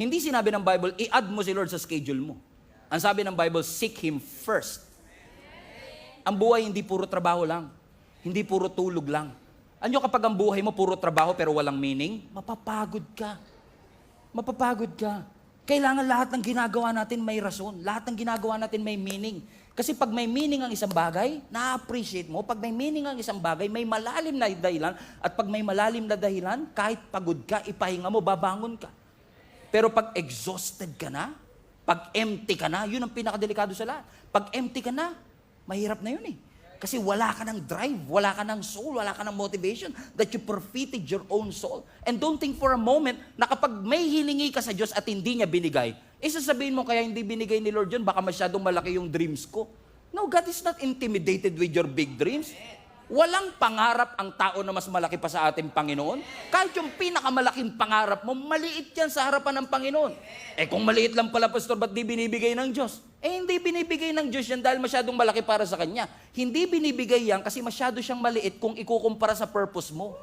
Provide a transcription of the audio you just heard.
Hindi sinabi ng Bible, i-add mo si Lord sa schedule mo. Ang sabi ng Bible, seek Him first. Ang buhay hindi puro trabaho lang. Hindi puro tulog lang. Ano kapag ang buhay mo puro trabaho pero walang meaning? Mapapagod ka. Mapapagod ka. Kailangan lahat ng ginagawa natin may rason. Lahat ng ginagawa natin may meaning. Kasi pag may meaning ang isang bagay, na-appreciate mo. Pag may meaning ang isang bagay, may malalim na dahilan. At pag may malalim na dahilan, kahit pagod ka, ipahinga mo, babangon ka. Pero pag exhausted ka na, pag empty ka na, yun ang pinakadelikado sa lahat. Pag empty ka na, mahirap na yun eh. Kasi wala ka ng drive, wala ka ng soul, wala ka ng motivation that you forfeited your own soul. And don't think for a moment na kapag may hilingi ka sa Diyos at hindi niya binigay, sasabihin mo kaya hindi binigay ni Lord yun, baka masyadong malaki yung dreams ko. No, God is not intimidated with your big dreams. Walang pangarap ang tao na mas malaki pa sa ating Panginoon. Kahit yung pinakamalaking pangarap mo, maliit yan sa harapan ng Panginoon. Kung maliit lang pala, Pastor, ba't di binibigay ng Diyos? Hindi binibigay ng Diyos yan dahil masyadong malaki para sa Kanya. Hindi binibigay yan kasi masyado siyang maliit kung ikukumpara sa purpose mo.